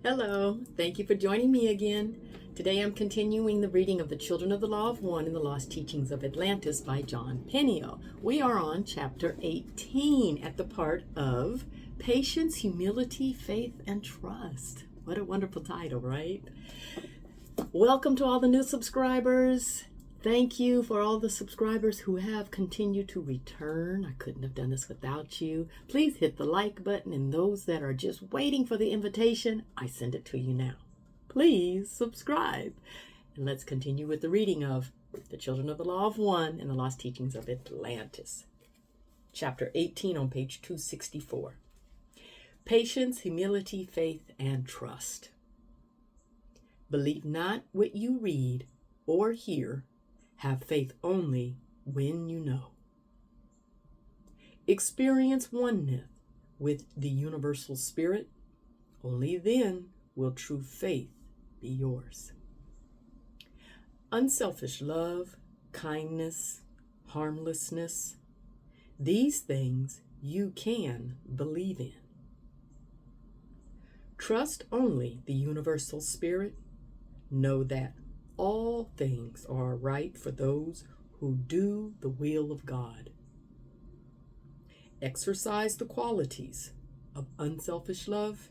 Hello, thank you for joining me again. Today I'm continuing the reading of The Children of the Law of One and the Lost Teachings of Atlantis by Jon Peniel. We are on chapter 18 at the part of Patience, Humility, Faith, and Trust. What a wonderful title, right? Welcome to all the new subscribers. Thank you for all the subscribers who have continued to return. I couldn't have done this without you. Please hit the like button, and those that are just waiting for the invitation, I send it to you now. Please subscribe. And let's continue with the reading of The Children of the Law of One and the Lost Teachings of Atlantis. Chapter 18 on page 264. Patience, Humility, Faith, and Trust. Believe not what you read or hear. Have faith only when you know. Experience oneness with the universal spirit. Only then will true faith be yours. Unselfish love, kindness, harmlessness, these things you can believe in. Trust only the universal spirit. Know that all things are right for those who do the will of God. Exercise the qualities of unselfish love,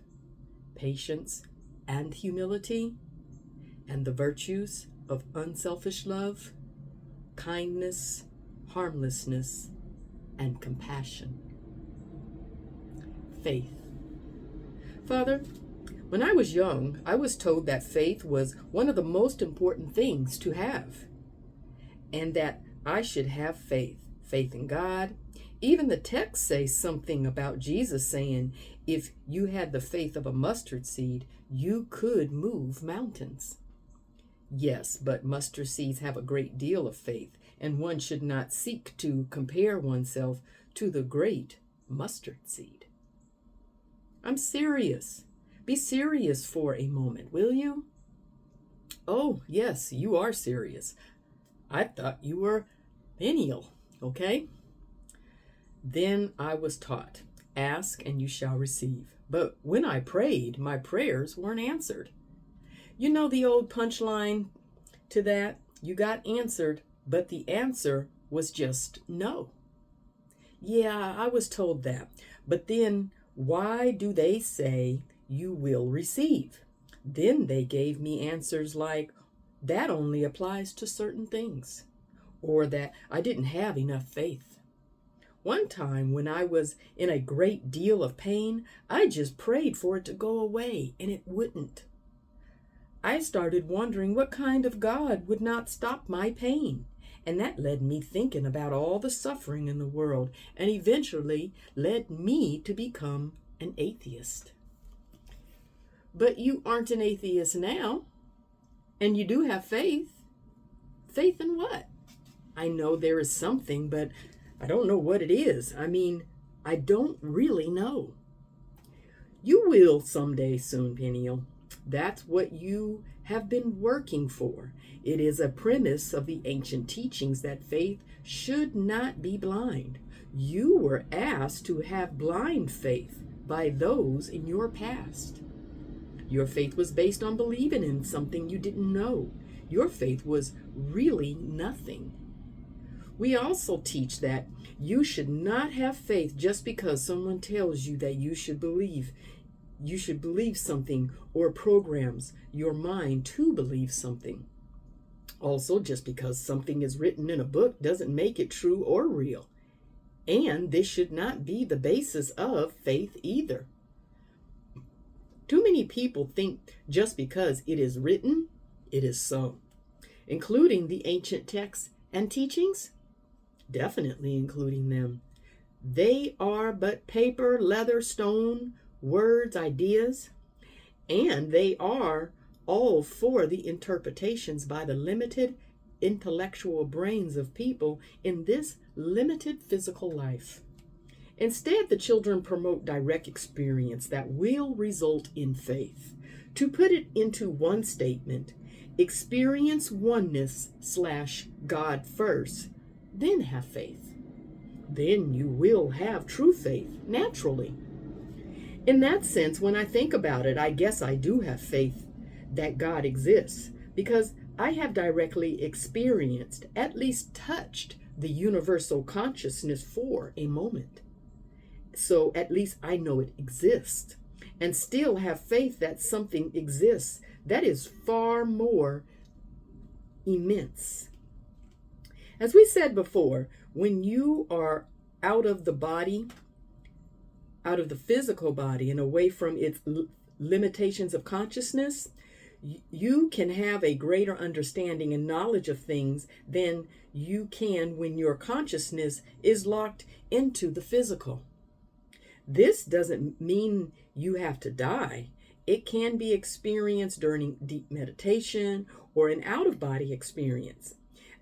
patience, and humility, and the virtues of unselfish love, kindness, harmlessness, and compassion. Faith. Father, when I was young, I was told that faith was one of the most important things to have, and that I should have faith in God. Even the text says something about Jesus saying, if you had the faith of a mustard seed, you could move mountains. Yes, but mustard seeds have a great deal of faith, and one should not seek to compare oneself to the great mustard seed. I'm serious. Be serious for a moment, will you? Oh, yes, you are serious. I thought you were Peniel, okay? Then I was taught, ask and you shall receive. But when I prayed, my prayers weren't answered. You know the old punchline to that? You got answered, but the answer was just no. Yeah, I was told that. But then why do they say you will receive? Then they gave me answers like, that only applies to certain things, or that I didn't have enough faith. One time when I was in a great deal of pain, I just prayed for it to go away, and it wouldn't. I started wondering what kind of God would not stop my pain, and that led me thinking about all the suffering in the world, and eventually led me to become an atheist. But you aren't an atheist now, and you do have faith. Faith in what? I know there is something, but I don't know what it is. I don't really know. You will someday soon, Peniel. That's what you have been working for. It is a premise of the ancient teachings that faith should not be blind. You were asked to have blind faith by those in your past. Your faith was based on believing in something you didn't know. Your faith was really nothing. We also teach that you should not have faith just because someone tells you that you should believe something or programs your mind to believe something. Also, just because something is written in a book doesn't make it true or real. And this should not be the basis of faith either. Too many people think just because it is written, it is so. Including the ancient texts and teachings? Definitely including them. They are but paper, leather, stone, words, ideas, and they are all for the interpretations by the limited intellectual brains of people in this limited physical life. Instead, the children promote direct experience that will result in faith. To put it into one statement, experience oneness / God first, then have faith. Then you will have true faith naturally. In that sense, when I think about it, I guess I do have faith that God exists because I have directly experienced, at least touched, the universal consciousness for a moment. So at least I know it exists, and still have faith that something exists that is far more immense. As we said before, when you are out of the body, out of the physical body, and away from its limitations of consciousness, you can have a greater understanding and knowledge of things than you can when your consciousness is locked into the physical. This doesn't mean you have to die. It can be experienced during deep meditation or an out-of-body experience.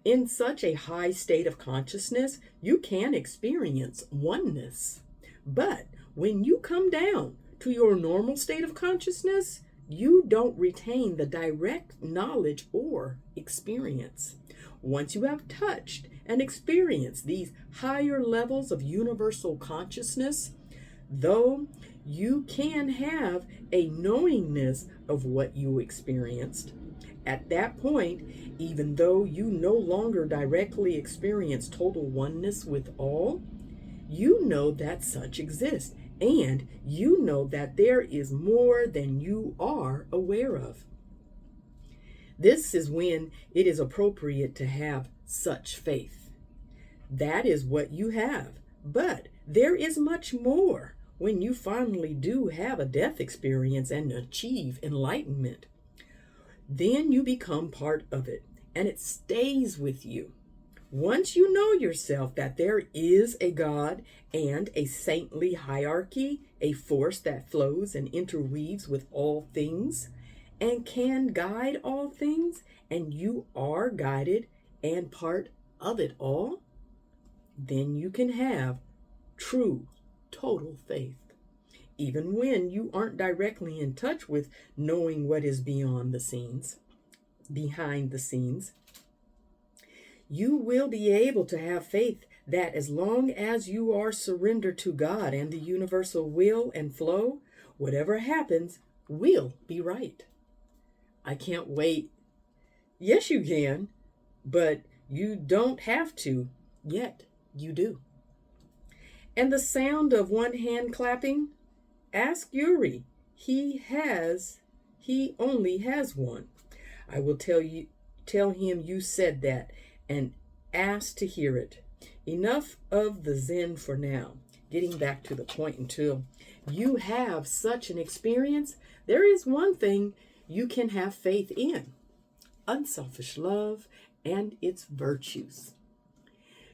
In such a high state of consciousness, you can experience oneness. But when you come down to your normal state of consciousness, you don't retain the direct knowledge or experience. Once you have touched and experienced these higher levels of universal consciousness, though you can have a knowingness of what you experienced, at that point, even though you no longer directly experience total oneness with all, you know that such exists, and you know that there is more than you are aware of. This is when it is appropriate to have such faith. That is what you have, but there is much more when you finally do have a death experience and achieve enlightenment. Then you become part of it, and it stays with you. Once you know yourself that there is a God and a saintly hierarchy, a force that flows and interweaves with all things and can guide all things, and you are guided and part of it all, then you can have true, total faith. Even when you aren't directly in touch with knowing what is beyond the scenes, behind the scenes, you will be able to have faith that as long as you are surrendered to God and the universal will and flow, whatever happens will be right. I can't wait. Yes, you can, but you don't have to, yet you do. And the sound of one hand clapping, ask Yuri. He only has one. I will tell him you said that and ask to hear it. Enough of the Zen for now. Getting back to the point, until you have such an experience, there is one thing you can have faith in: unselfish love and its virtues.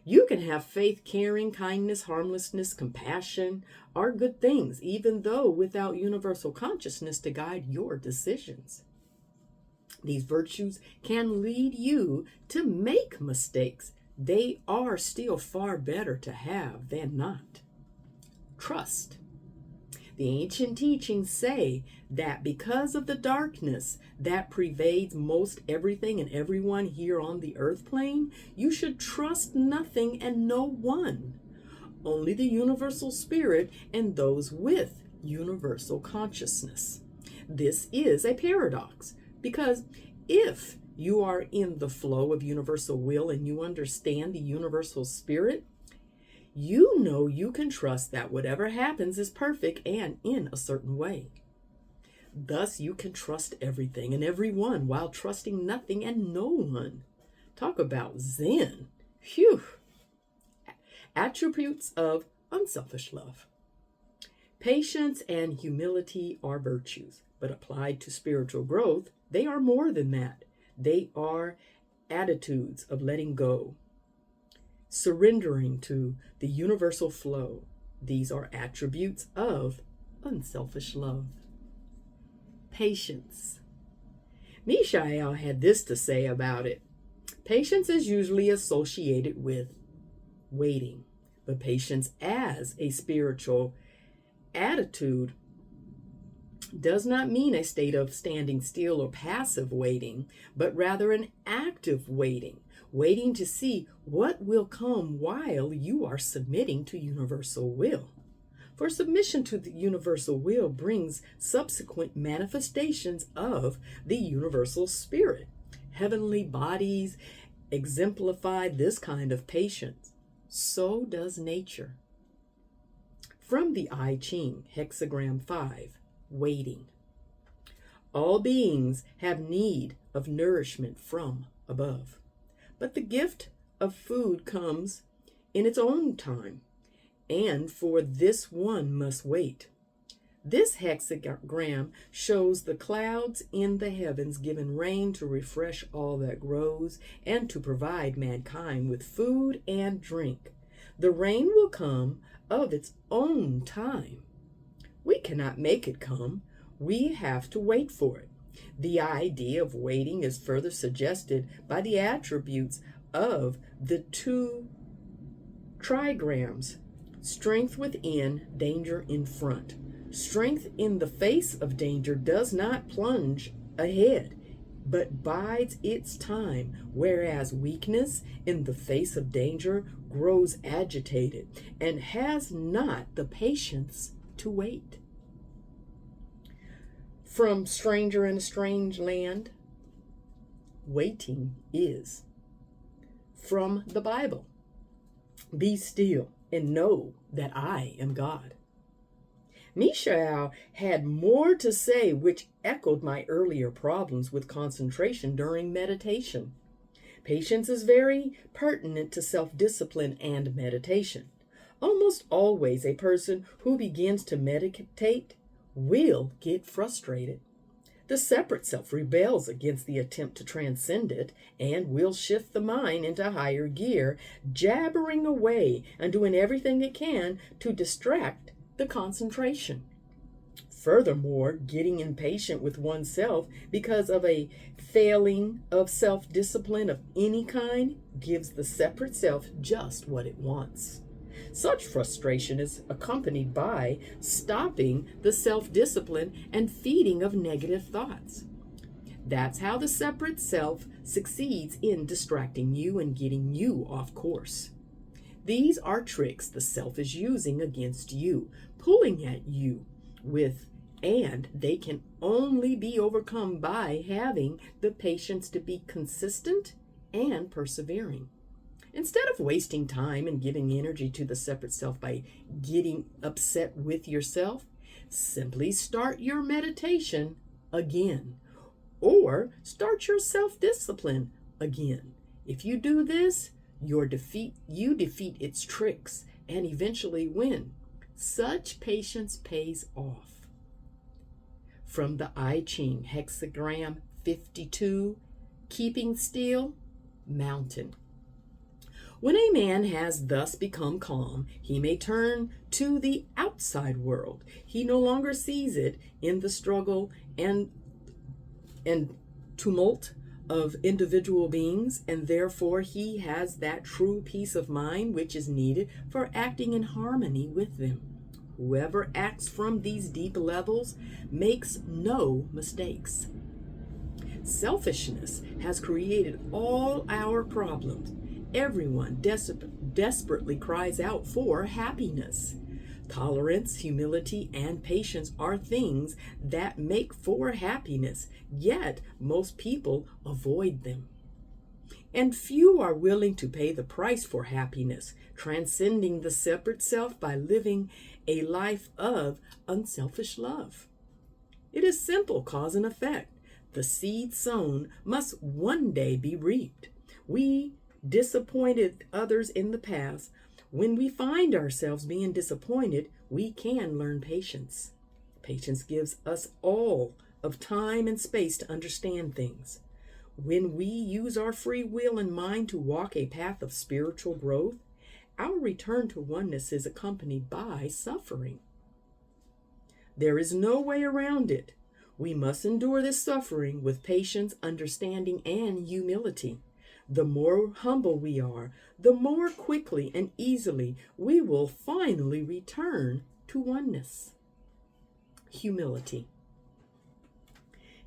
You can have faith, caring, kindness, harmlessness, compassion are good things, even though without universal consciousness to guide your decisions. These virtues can lead you to make mistakes. They are still far better to have than not. Trust. The ancient teachings say that because of the darkness that pervades most everything and everyone here on the earth plane, you should trust nothing and no one. Only the universal spirit and those with universal consciousness. This is a paradox, because if you are in the flow of universal will and you understand the universal spirit, you know you can trust that whatever happens is perfect and in a certain way. Thus, you can trust everything and everyone while trusting nothing and no one. Talk about Zen. Phew. Attributes of unselfish love. Patience and humility are virtues, but applied to spiritual growth, they are more than that. They are attitudes of letting go, surrendering to the universal flow. These are attributes of unselfish love. Patience. Mishael had this to say about it. Patience is usually associated with waiting, but patience as a spiritual attitude does not mean a state of standing still or passive waiting, but rather an active waiting, waiting to see what will come while you are submitting to universal will. For submission to the universal will brings subsequent manifestations of the universal spirit. Heavenly bodies exemplify this kind of patience. So does nature. From the I Ching, hexagram 5, waiting. All beings have need of nourishment from above, but the gift of food comes in its own time, and for this one must wait. This hexagram shows the clouds in the heavens giving rain to refresh all that grows and to provide mankind with food and drink. The rain will come of its own time. We cannot make it come. We have to wait for it. The idea of waiting is further suggested by the attributes of the two trigrams: strength within, danger in front. Strength in the face of danger does not plunge ahead, but bides its time, whereas weakness in the face of danger grows agitated and has not the patience to wait. From Stranger in a Strange Land, waiting is. From the Bible, be still and know that I am God. Mishael had more to say, which echoed my earlier problems with concentration during meditation. Patience is very pertinent to self-discipline and meditation. Almost always a person who begins to meditate will get frustrated. The separate self rebels against the attempt to transcend it and will shift the mind into higher gear, jabbering away and doing everything it can to distract the concentration. Furthermore, getting impatient with oneself because of a failing of self-discipline of any kind gives the separate self just what it wants. Such frustration is accompanied by stopping the self-discipline and feeding of negative thoughts. That's how the separate self succeeds in distracting you and getting you off course. These are tricks the self is using against you, pulling at you with, and they can only be overcome by having the patience to be consistent and persevering. Instead of wasting time and giving energy to the separate self by getting upset with yourself, simply start your meditation again, or start your self-discipline again. If you do this, you defeat its tricks and eventually win. Such patience pays off. From the I Ching, hexagram 52, keeping still, mountain. When a man has thus become calm, he may turn to the outside world. He no longer sees it in the struggle and tumult of individual beings, and therefore he has that true peace of mind which is needed for acting in harmony with them. Whoever acts from these deep levels makes no mistakes. Selfishness has created all our problems. Everyone desperately cries out for happiness. Tolerance, humility, and patience are things that make for happiness, yet most people avoid them. And few are willing to pay the price for happiness, transcending the separate self by living a life of unselfish love. It is simple cause and effect. The seed sown must one day be reaped. We disappointed others in the past. When we find ourselves being disappointed, we can learn patience. Patience gives us all of time and space to understand things. When we use our free will and mind to walk a path of spiritual growth, our return to oneness is accompanied by suffering. There is no way around it. We must endure this suffering with patience, understanding, and humility. The more humble we are, the more quickly and easily we will finally return to oneness. Humility.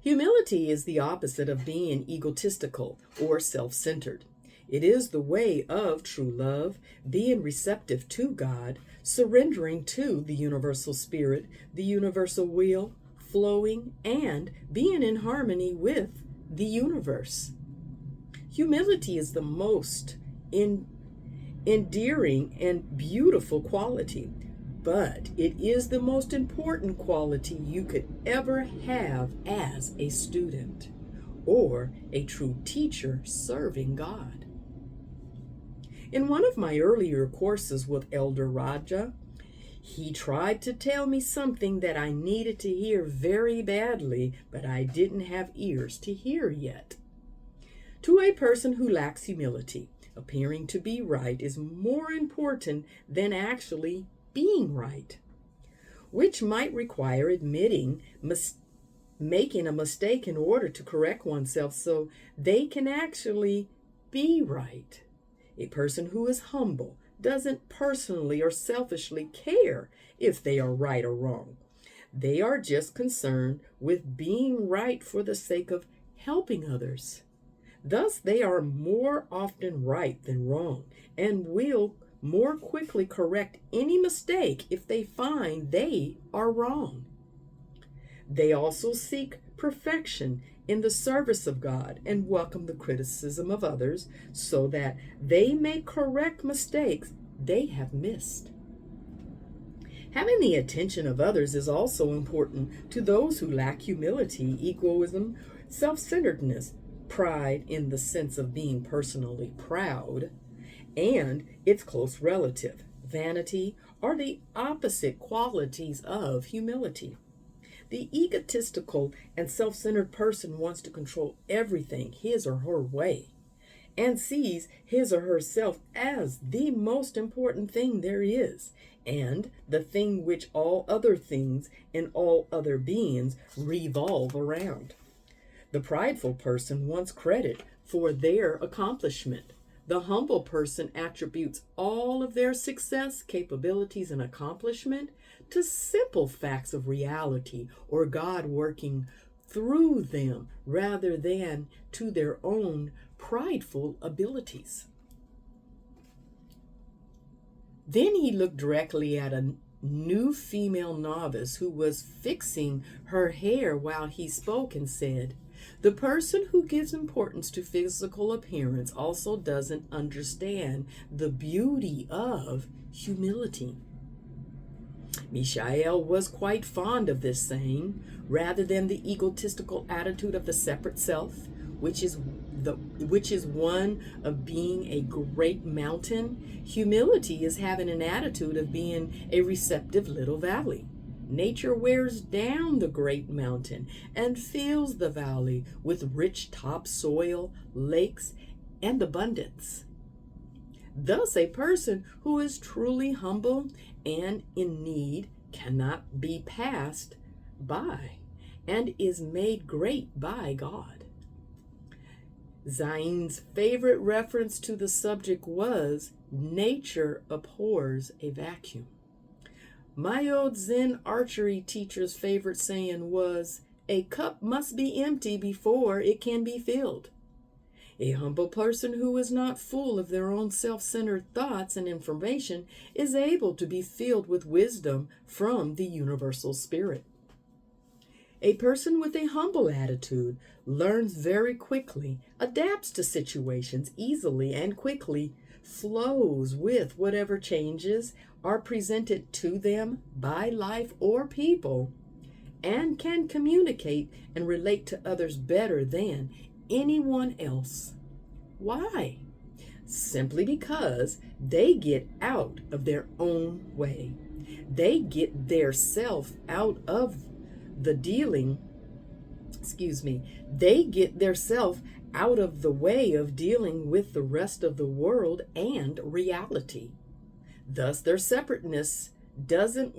Humility is the opposite of being egotistical or self-centered. It is the way of true love, being receptive to God, surrendering to the universal spirit, the universal will, flowing and being in harmony with the universe. Humility is the most endearing and beautiful quality, but it is the most important quality you could ever have as a student or a true teacher serving God. In one of my earlier courses with Elder Raja, he tried to tell me something that I needed to hear very badly, but I didn't have ears to hear yet. To a person who lacks humility, appearing to be right is more important than actually being right, which might require admitting making a mistake in order to correct oneself so they can actually be right. A person who is humble doesn't personally or selfishly care if they are right or wrong. They are just concerned with being right for the sake of helping others. Thus, they are more often right than wrong and will more quickly correct any mistake if they find they are wrong. They also seek perfection in the service of God and welcome the criticism of others so that they may correct mistakes they have missed. Having the attention of others is also important to those who lack humility, egoism, self-centeredness, pride in the sense of being personally proud, and its close relative, vanity, are the opposite qualities of humility. The egotistical and self-centered person wants to control everything his or her way and sees his or herself as the most important thing there is and the thing which all other things and all other beings revolve around. The prideful person wants credit for their accomplishment. The humble person attributes all of their success, capabilities, and accomplishment to simple facts of reality or God working through them rather than to their own prideful abilities. Then he looked directly at a new female novice who was fixing her hair while he spoke and said, "The person who gives importance to physical appearance also doesn't understand the beauty of humility." Mishael was quite fond of this saying, rather than the egotistical attitude of the separate self, which is one of being a great mountain. Humility is having an attitude of being a receptive little valley. Nature wears down the great mountain and fills the valley with rich topsoil, lakes, and abundance. Thus, a person who is truly humble and in need cannot be passed by and is made great by God. Zayn's favorite reference to the subject was, "Nature abhors a vacuum." My old Zen archery teacher's favorite saying was, "A cup must be empty before it can be filled." A humble person who is not full of their own self-centered thoughts and information is able to be filled with wisdom from the universal spirit. A person with a humble attitude learns very quickly, adapts to situations easily and quickly, flows with whatever changes are presented to them by life or people, and can communicate and relate to others better than anyone else. Why? Simply because they get out of their own way. They get their self out of the they get their self out of the way of dealing with the rest of the world and reality. Thus, their separateness doesn't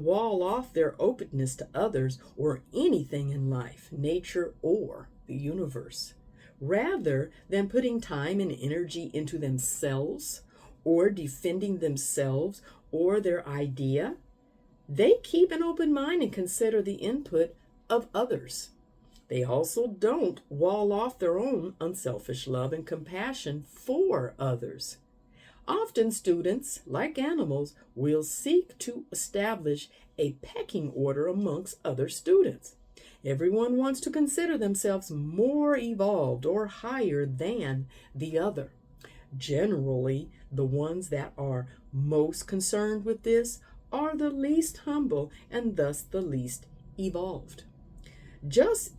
wall off their openness to others or anything in life, nature, or the universe. Rather than putting time and energy into themselves or defending themselves or their idea, they keep an open mind and consider the input of others. They also don't wall off their own unselfish love and compassion for others. Often students, like animals, will seek to establish a pecking order amongst other students. Everyone wants to consider themselves more evolved or higher than the other. Generally, the ones that are most concerned with this are the least humble and thus the least evolved. Jesus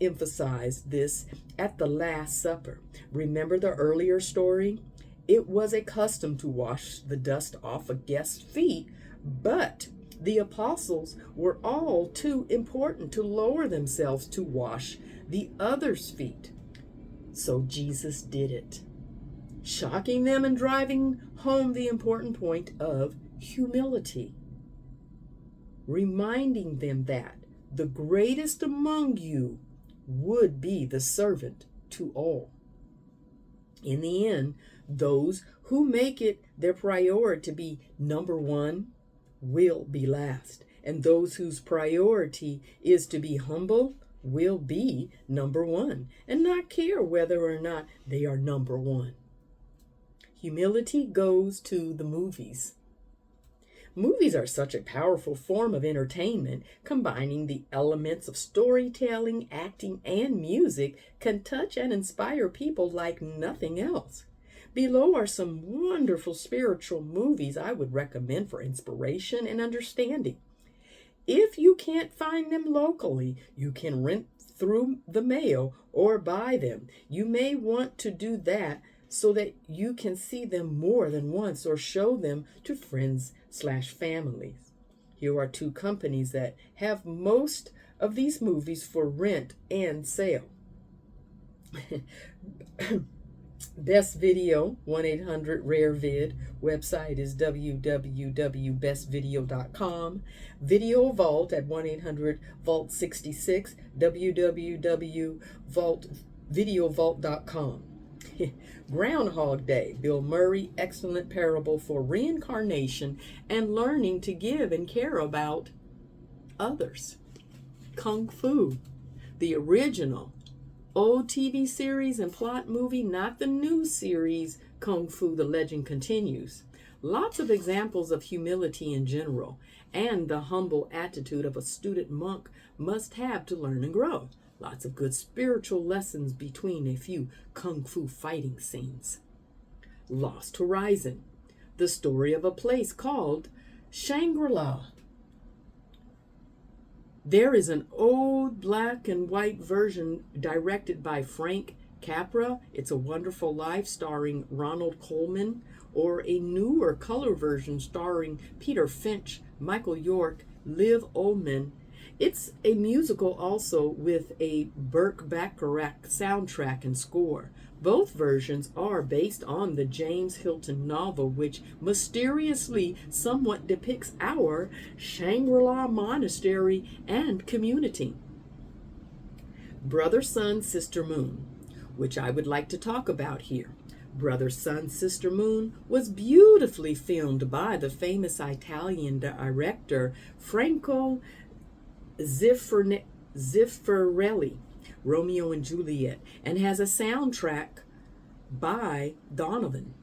emphasized this at the Last Supper. Remember the earlier story? It was a custom to wash the dust off a guest's feet, but the apostles were all too important to lower themselves to wash the others' feet. So Jesus did it, shocking them and driving home the important point of humility, reminding them that the greatest among you would be the servant to all. In the end, those who make it their priority to be number one will be last, and those whose priority is to be humble will be number one and not care whether or not they are number one. Humility goes to the movies. Movies are such a powerful form of entertainment, combining the elements of storytelling, acting, and music can touch and inspire people like nothing else. Below are some wonderful spiritual movies I would recommend for inspiration and understanding. If you can't find them locally, you can rent through the mail or buy them. You may want to do that so that you can see them more than once or show them to friends/families. Here are two companies that have most of these movies for rent and sale. Best Video, 1-800-RARE-VID. Website is www.bestvideo.com. Video Vault at 1-800-VAULT-66, www.videovault.com. Groundhog Day, Bill Murray, excellent parable for reincarnation and learning to give and care about others. Kung Fu, the original old TV series and plot movie, not the new series Kung Fu, The Legend Continues. Lots of examples of humility in general and the humble attitude of a student monk must have to learn and grow. Lots of good spiritual lessons between a few kung fu fighting scenes. Lost Horizon, the story of a place called Shangri-La. There is an old black and white version directed by Frank Capra. It's a Wonderful Life starring Ronald Colman, or a newer color version starring Peter Finch, Michael York, Liv Ullmann. It's a musical also with a Burt Bacharach soundtrack and score. Both versions are based on the James Hilton novel, which mysteriously somewhat depicts our Shangri-La monastery and community. Brother, Sun, Sister, Moon, which I would like to talk about here. Brother, Sun, Sister, Moon was beautifully filmed by the famous Italian director Franco Zeffirelli, Romeo and Juliet, and has a soundtrack by Donovan.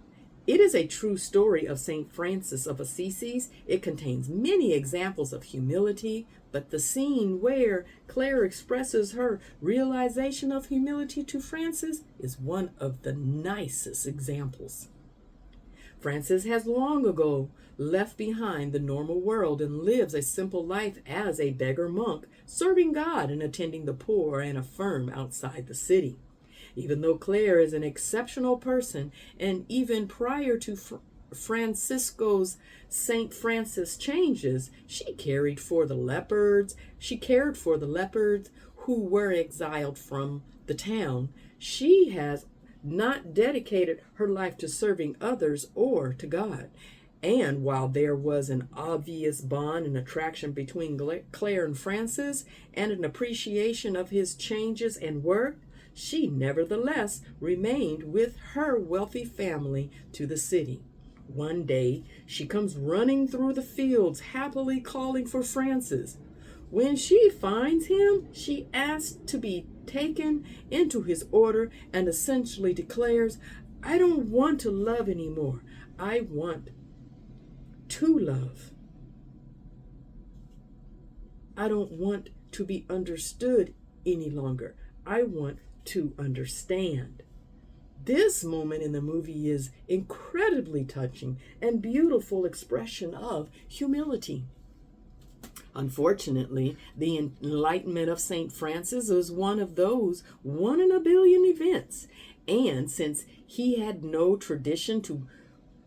It is a true story of St. Francis of Assisi. It contains many examples of humility, but the scene where Claire expresses her realization of humility to Francis is one of the nicest examples. Francis has long ago left behind the normal world and lives a simple life as a beggar monk, serving God and attending the poor and a firm outside the city. Even though Claire is an exceptional person, and even prior to Francisco's St. Francis changes, she cared for the leopards who were exiled from the town. She has not dedicated her life to serving others or to God. And while there was an obvious bond and attraction between Claire and Francis and an appreciation of his changes and work, she nevertheless remained with her wealthy family to the city. One day, she comes running through the fields, happily calling for Francis. When she finds him, she asks to be taken into his order and essentially declares, I don't want to love anymore. I want to love. I don't want to be understood any longer. I want to understand. This moment in the movie is incredibly touching and beautiful expression of humility. Unfortunately, the enlightenment of St. Francis was one of those 1 in a billion events. And since he had no tradition to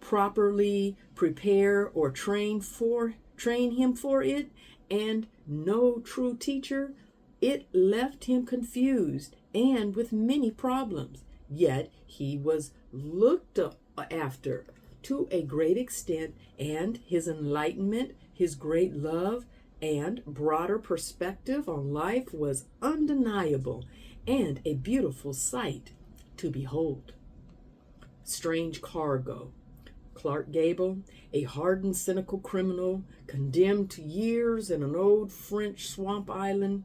properly prepare or train him for it, and no true teacher, it left him confused and with many problems. Yet he was looked after to a great extent, and his enlightenment, his great love, and broader perspective on life was undeniable and a beautiful sight to behold. Strange cargo. Clark Gable, a hardened, cynical criminal condemned to years in an old French swamp island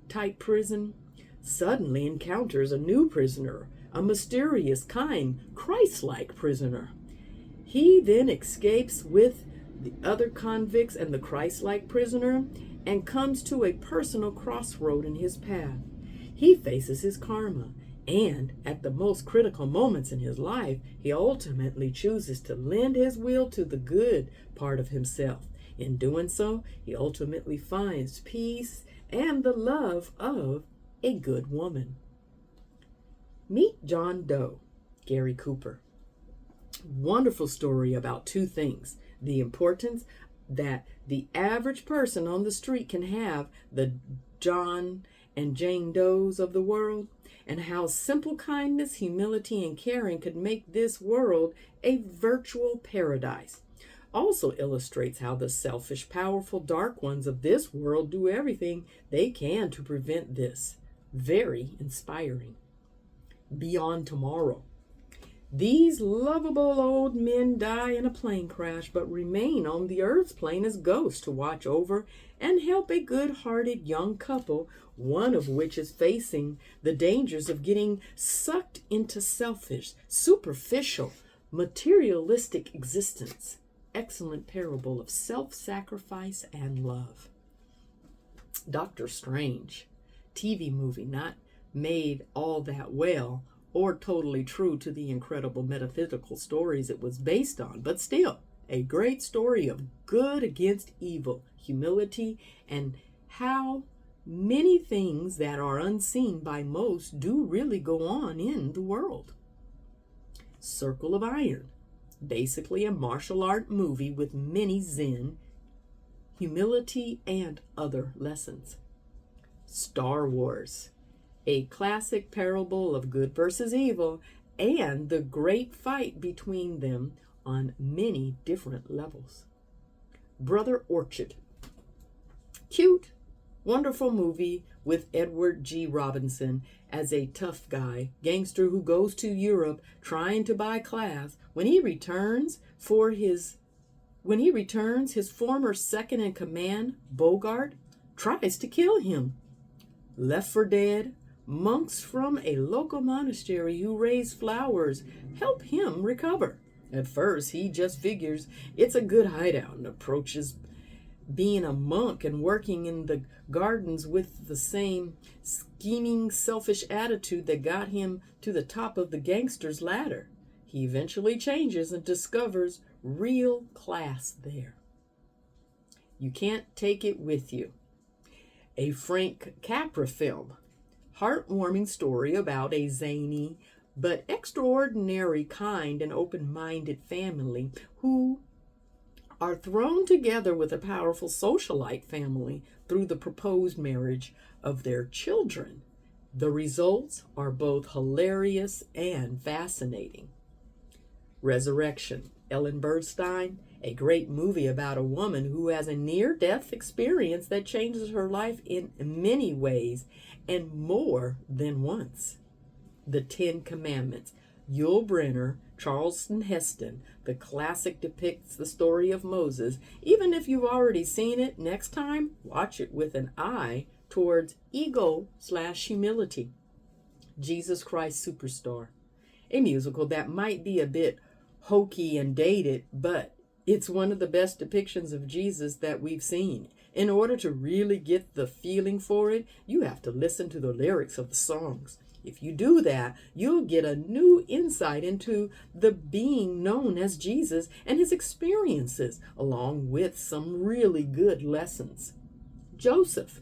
type prison, suddenly encounters a new prisoner, a mysterious, kind, Christ-like prisoner. He then escapes with the other convicts and the Christ-like prisoner and comes to a personal crossroad in his path. He faces his karma, and at the most critical moments in his life, he ultimately chooses to lend his will to the good part of himself. In doing so, he ultimately finds peace and the love of a good woman. Meet John Doe, Gary Cooper. Wonderful story about two things: the importance that the average person on the street can have, the John and Jane Does of the world, and how simple kindness, humility, and caring could make this world a virtual paradise. Also illustrates how the selfish, powerful, dark ones of this world do everything they can to prevent this. Very inspiring. Beyond Tomorrow. These lovable old men die in a plane crash, but remain on the Earth's plane as ghosts to watch over and help a good-hearted young couple, one of which is facing the dangers of getting sucked into selfish, superficial, materialistic existence. Excellent parable of self-sacrifice and love. Doctor Strange, TV movie not made all that well, or totally true to the incredible metaphysical stories it was based on, but still a great story of good against evil, humility, and how many things that are unseen by most do really go on in the world. Circle of Iron, basically a martial art movie with many Zen, humility, and other lessons. Star Wars, a classic parable of good versus evil and the great fight between them on many different levels. Brother Orchard, cute, wonderful movie with Edward G. Robinson as a tough guy, gangster who goes to Europe trying to buy class. When he returns, his former second in command, Bogart, tries to kill him. Left for dead, monks from a local monastery who raise flowers help him recover. At first, he just figures it's a good hideout and approaches being a monk and working in the gardens with the same scheming, selfish attitude that got him to the top of the gangster's ladder. He eventually changes and discovers real class there. You Can't Take It With You, a Frank Capra film. Heartwarming story about a zany but extraordinary, kind, and open-minded family who are thrown together with a powerful socialite family through the proposed marriage of their children. The results are both hilarious and fascinating. Resurrection, Ellen Burstyn, a great movie about a woman who has a near-death experience that changes her life in many ways and more than once. The Ten Commandments, Yul Brynner, Charlton Heston. The classic depicts the story of Moses. Even if you've already seen it, next time, watch it with an eye towards ego/humility. Jesus Christ Superstar, a musical that might be a bit hokey and dated, but it's one of the best depictions of Jesus that we've seen. In order to really get the feeling for it, you have to listen to the lyrics of the songs. If you do that, you'll get a new insight into the being known as Jesus and his experiences, along with some really good lessons. Joseph.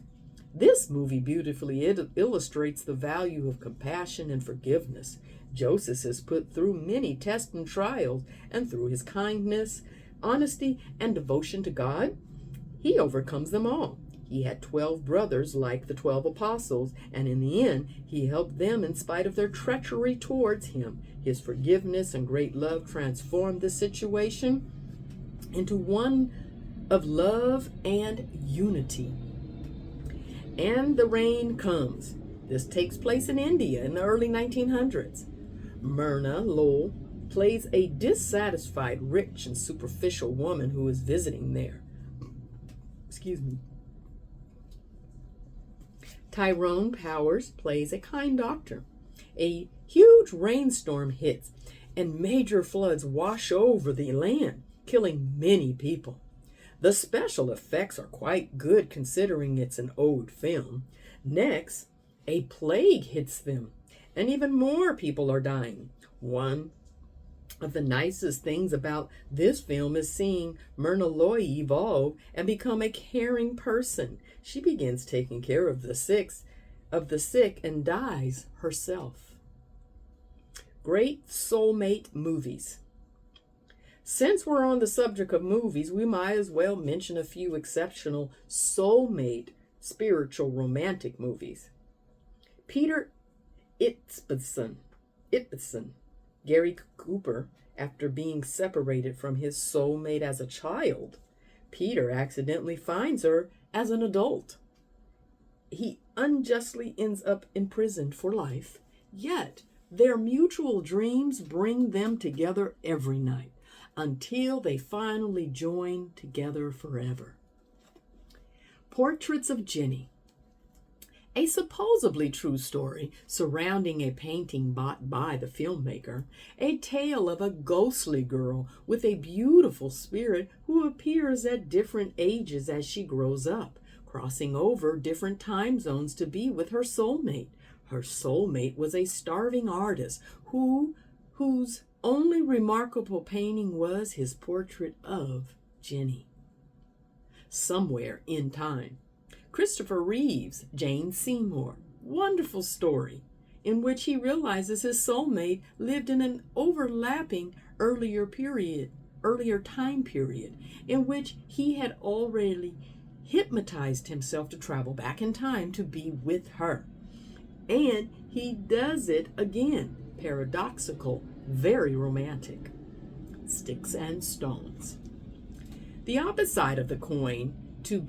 This movie beautifully illustrates the value of compassion and forgiveness. Joseph is put through many tests and trials, and through his kindness, honesty, and devotion to God, he overcomes them all. He had 12 brothers like the 12 apostles, and in the end, he helped them in spite of their treachery towards him. His forgiveness and great love transformed the situation into one of love and unity. And the rain comes. This takes place in India in the early 1900s. Myrna Lowell plays a dissatisfied, rich, and superficial woman who is visiting there. Excuse me. Tyrone Powers plays a kind doctor. A huge rainstorm hits and major floods wash over the land, killing many people. The special effects are quite good considering it's an old film. Next, a plague hits them, and even more people are dying. One of the nicest things about this film is seeing Myrna Loy evolve and become a caring person. She begins taking care of the sick and dies herself. Great soulmate movies. Since we're on the subject of movies, we might as well mention a few exceptional soulmate spiritual romantic movies. Peter Ibbotson, Gary Cooper, after being separated from his soulmate as a child, Peter accidentally finds her as an adult. He unjustly ends up imprisoned for life, yet their mutual dreams bring them together every night until they finally join together forever. Portraits of Jenny. A supposedly true story surrounding a painting bought by the filmmaker, a tale of a ghostly girl with a beautiful spirit who appears at different ages as she grows up, crossing over different time zones to be with her soulmate. Her soulmate was a starving artist whose only remarkable painting was his portrait of Jenny. Somewhere in Time. Christopher Reeve's Jane Seymour. Wonderful story in which he realizes his soulmate lived in an overlapping earlier time period in which he had already hypnotized himself to travel back in time to be with her. And he does it again. Paradoxical, very romantic. Sticks and Stones. The opposite side of the coin to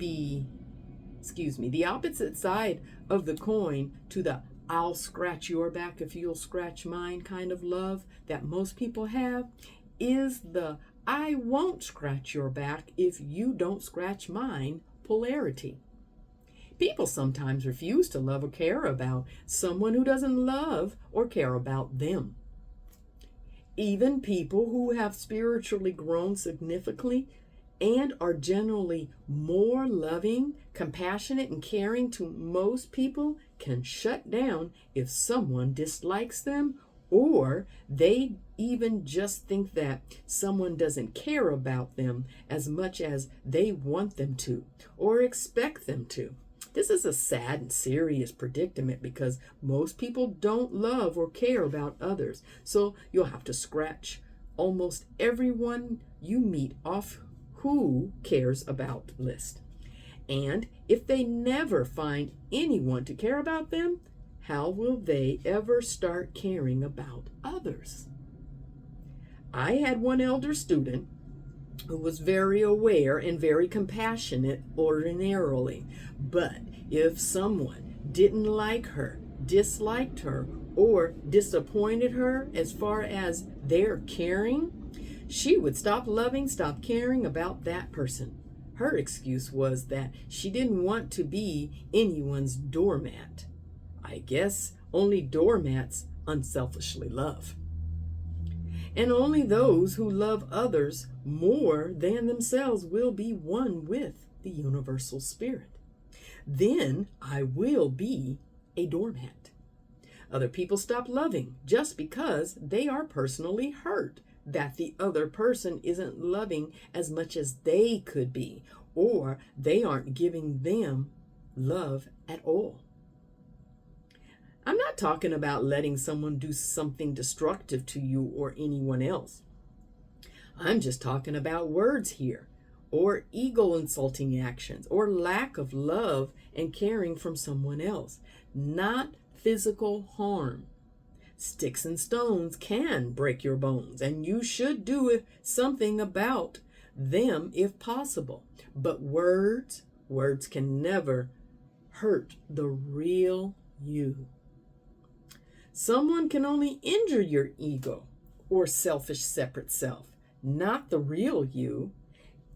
the I'll scratch your back if you'll scratch mine kind of love that most people have is the I won't scratch your back if you don't scratch mine polarity. People sometimes refuse to love or care about someone who doesn't love or care about them. Even people who have spiritually grown significantly and are generally more loving, compassionate, and caring to most people can shut down if someone dislikes them, or they even just think that someone doesn't care about them as much as they want them to or expect them to. This is a sad and serious predicament because most people don't love or care about others. So you'll have to scratch almost everyone you meet off who cares about list. And if they never find anyone to care about them, how will they ever start caring about others? I had one elder student who was very aware and very compassionate ordinarily. But if someone didn't like her, disliked her, or disappointed her as far as their caring, she would stop loving, stop caring about that person. Her excuse was that she didn't want to be anyone's doormat. I guess only doormats unselfishly love. And only those who love others more than themselves will be one with the universal spirit. Then I will be a doormat. Other people stop loving just because they are personally hurt that the other person isn't loving as much as they could be, or they aren't giving them love at all. I'm not talking about letting someone do something destructive to you or anyone else. I'm just talking about words here, or ego insulting actions, or lack of love and caring from someone else, not physical harm. Sticks and stones can break your bones, and you should do something about them if possible. But words can never hurt the real you. Someone can only injure your ego or selfish separate self, not the real you.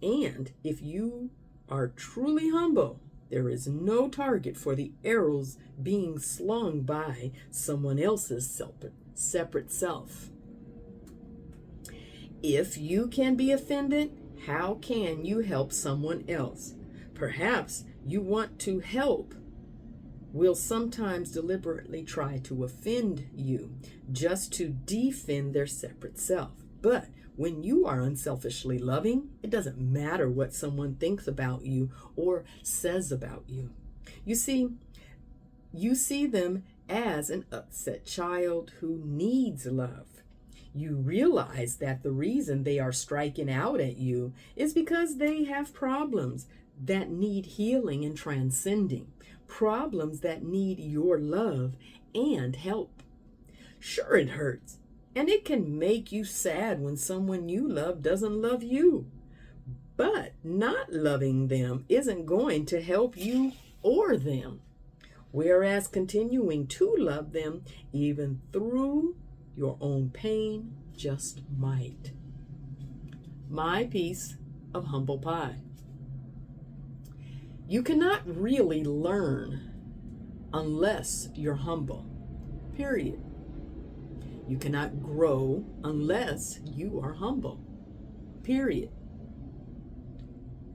And if you are truly humble, there is no target for the arrows being slung by someone else's separate self. If you can be offended, how can you help someone else? Perhaps you want to help will sometimes deliberately try to offend you just to defend their separate self. But when you are unselfishly loving, it doesn't matter what someone thinks about you or says about you. You see them as an upset child who needs love. You realize that the reason they are striking out at you is because they have problems that need healing and transcending, problems that need your love and help. Sure, it hurts, and it can make you sad when someone you love doesn't love you. But not loving them isn't going to help you or them, whereas continuing to love them, even through your own pain, just might. My piece of humble pie. You cannot really learn unless you're humble, period. You cannot grow unless you are humble, period.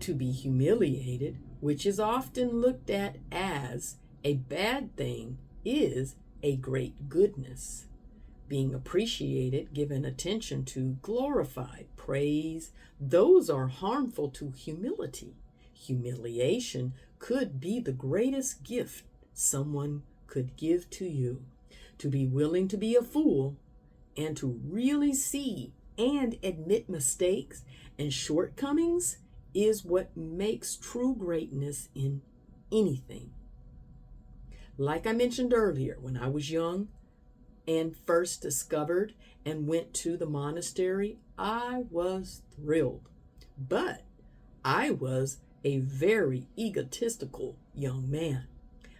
To be humiliated, which is often looked at as a bad thing, is a great goodness. Being appreciated, given attention to, glorified, praise, those are harmful to humility. Humiliation could be the greatest gift someone could give to you. To be willing to be a fool and to really see and admit mistakes and shortcomings is what makes true greatness in anything. Like I mentioned earlier, when I was young and first discovered and went to the monastery, I was thrilled. But I was a very egotistical young man.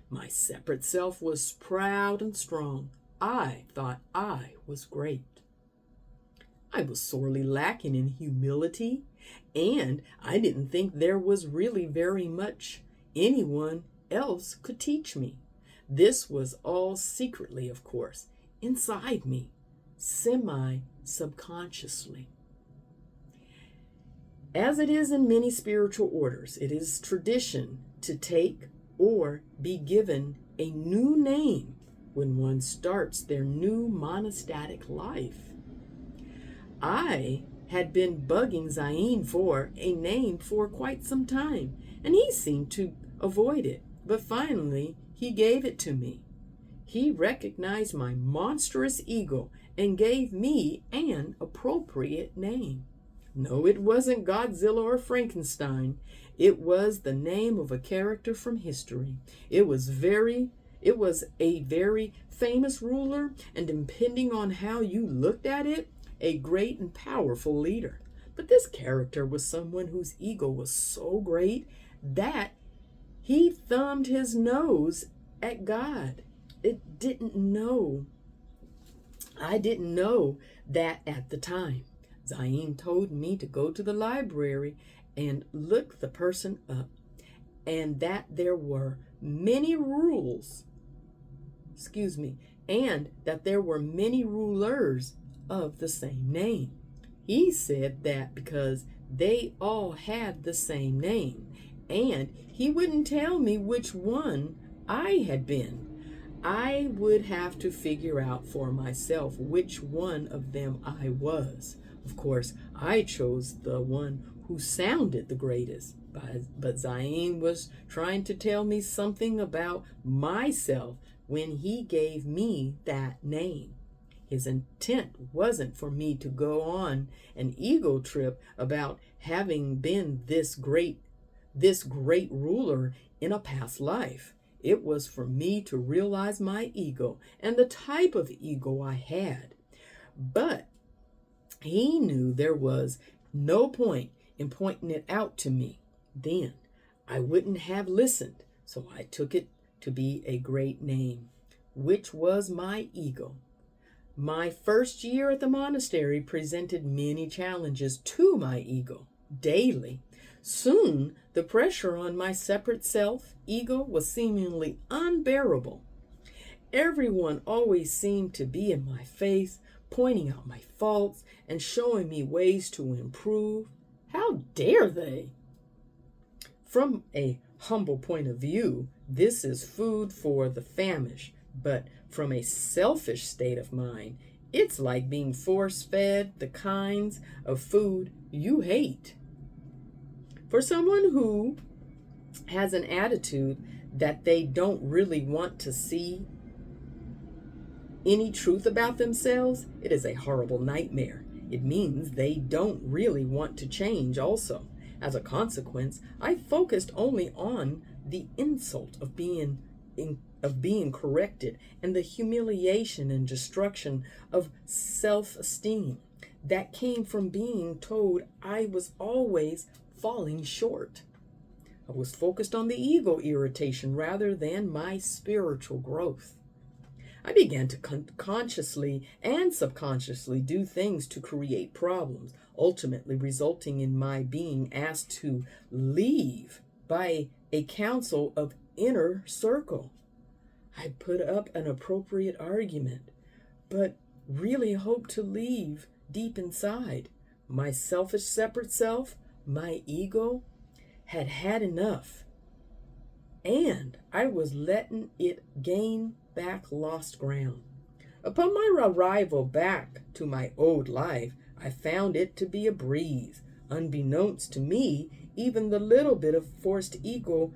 My separate self was proud and strong. I thought I was great. I was sorely lacking in humility, and I didn't think there was really very much anyone else could teach me. This was all secretly, of course, inside me, semi-subconsciously. As it is in many spiritual orders, it is tradition to take or be given a new name when one starts their new monastic life. I had been bugging Zayn for a name for quite some time, and he seemed to avoid it, but finally he gave it to me. He recognized my monstrous ego and gave me an appropriate name. No, it wasn't Godzilla or Frankenstein. It was the name of a character from history. It was a very famous ruler, and depending on how you looked at it, a great and powerful leader. But this character was someone whose ego was so great that he thumbed his nose at God. I didn't know that at the time. Zayn told me to go to the library and look the person up, and that there were many rulers of the same name. He said that because they all had the same name, and he wouldn't tell me which one I had been. I would have to figure out for myself which one of them I was. Of course, I chose the one who sounded the greatest, but Zayn was trying to tell me something about myself when he gave me that name. His intent wasn't for me to go on an ego trip about having been this great ruler in a past life. It was for me to realize my ego and the type of ego I had. But he knew there was no point in pointing it out to me. Then I wouldn't have listened, so I took it to be a great name, which was my ego. My first year at the monastery presented many challenges to my ego daily. Soon, the pressure on my separate self, ego, was seemingly unbearable. Everyone always seemed to be in my face, pointing out my faults and showing me ways to improve. How dare they? From a humble point of view, this is food for the famished, but from a selfish state of mind, it's like being force-fed the kinds of food you hate. For someone who has an attitude that they don't really want to see any truth about themselves, it is a horrible nightmare. It means they don't really want to change also. As a consequence, I focused only on the insult of being corrected and the humiliation and destruction of self-esteem that came from being told I was always falling short. I was focused on the ego irritation rather than my spiritual growth. I began to consciously and subconsciously do things to create problems, ultimately resulting in my being asked to leave by a council of inner circle. I put up an appropriate argument, but really hoped to leave deep inside. My selfish separate self, my ego, had had enough, and I was letting it gain back lost ground. Upon my arrival back to my old life, I found it to be a breeze. Unbeknownst to me, even the little bit of forced ego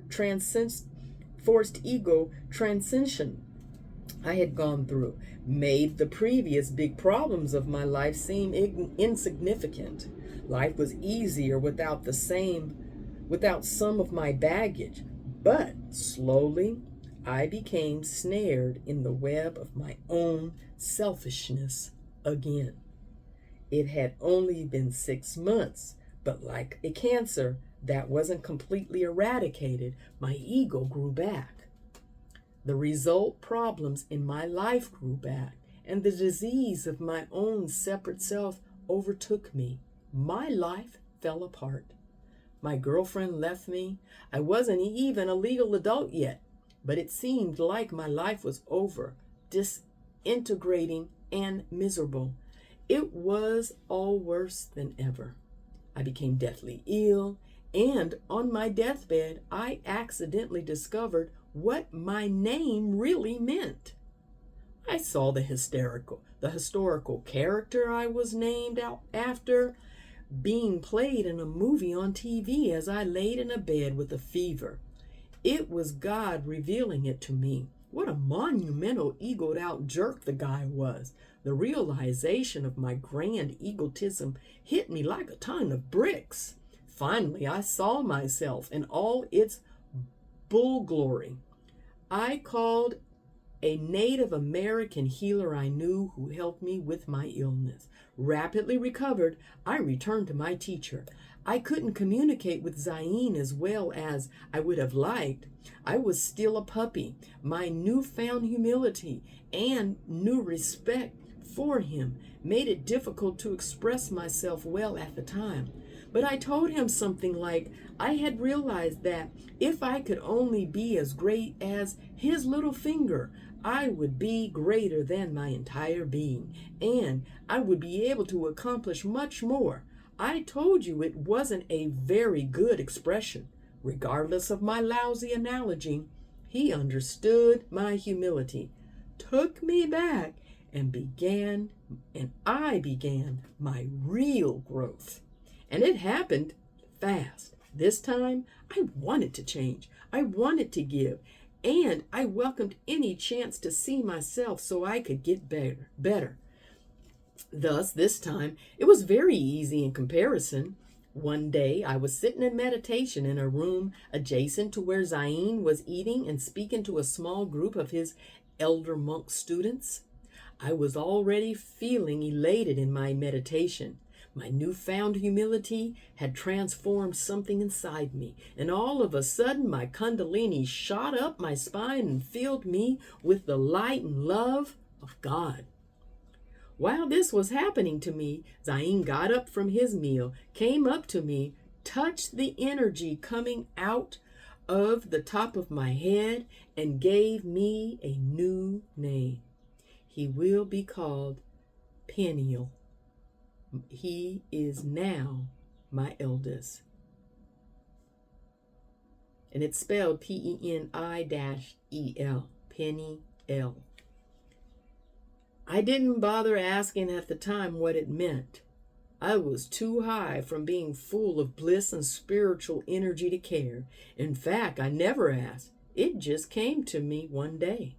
transcension I had gone through made the previous big problems of my life seem insignificant. Life was easier without some of my baggage, but slowly I became snared in the web of my own selfishness again. It had only been 6 months, but like a cancer that wasn't completely eradicated, my ego grew back. The result problems in my life grew back, and the disease of my own separate self overtook me. My life fell apart. My girlfriend left me. I wasn't even a legal adult yet, but it seemed like my life was over, disintegrating and miserable. It was all worse than ever. I became deathly ill, and on my deathbed, I accidentally discovered what my name really meant. I saw the historical character I was named after being played in a movie on TV as I laid in a bed with a fever. It was God revealing it to me. What a monumental egoed out jerk the guy was. The realization of my grand egotism hit me like a ton of bricks. Finally, I saw myself in all its bull glory. I called a Native American healer I knew who helped me with my illness. Rapidly recovered, I returned to my teacher. I couldn't communicate with Zayn as well as I would have liked. I was still a puppy. My newfound humility and new respect for him made it difficult to express myself well at the time. But I told him something like I had realized that if I could only be as great as his little finger, I would be greater than my entire being, and I would be able to accomplish much more. I told you it wasn't a very good expression. Regardless of my lousy analogy, he understood my humility, took me back, and I began my real growth. And it happened fast. This time, I wanted to change. I wanted to give. And I welcomed any chance to see myself so I could get better. Thus, this time, it was very easy in comparison. One day, I was sitting in meditation in a room adjacent to where Zayn was eating and speaking to a small group of his elder monk students. I was already feeling elated in my meditation. My newfound humility had transformed something inside me, and all of a sudden my kundalini shot up my spine and filled me with the light and love of God. While this was happening to me, Zayn got up from his meal, came up to me, touched the energy coming out of the top of my head, and gave me a new name. He will be called Peniel. He is now my eldest. And it's spelled P-E-N-I-E-L, Peniel. I didn't bother asking at the time what it meant. I was too high from being full of bliss and spiritual energy to care. In fact, I never asked. It just came to me one day.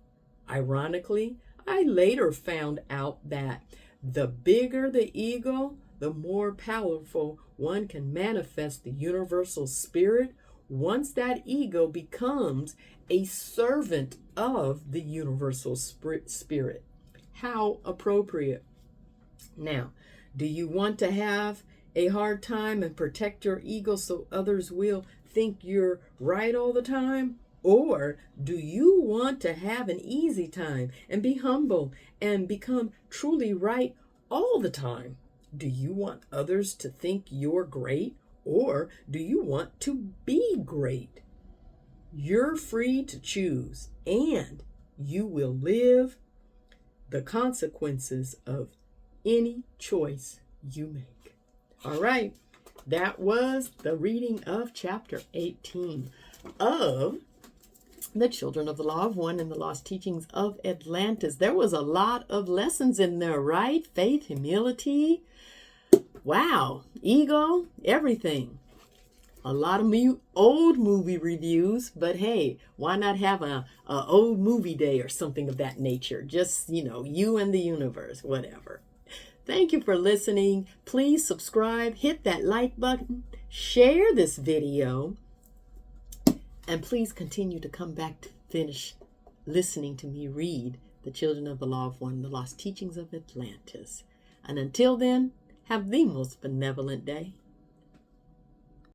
Ironically, I later found out that the bigger the ego, the more powerful one can manifest the universal spirit once that ego becomes a servant of the universal spirit. How appropriate. Now, do you want to have a hard time and protect your ego so others will think you're right all the time? Or do you want to have an easy time and be humble and become truly right all the time? Do you want others to think you're great, or do you want to be great? You're free to choose, and you will live the consequences of any choice you make. All right, that was the reading of chapter 18 of The Children of the Law of One and the Lost Teachings of Atlantis. There was a lot of lessons in there, right? Faith, humility, wow, ego, everything. A lot of old movie reviews, but hey, why not have a old movie day or something of that nature? Just, you and the universe, whatever. Thank you for listening. Please subscribe, hit that like button, share this video, and please continue to come back to finish listening to me read The Children of the Law of One, the Lost Teachings of Atlantis. And until then, have the most benevolent day.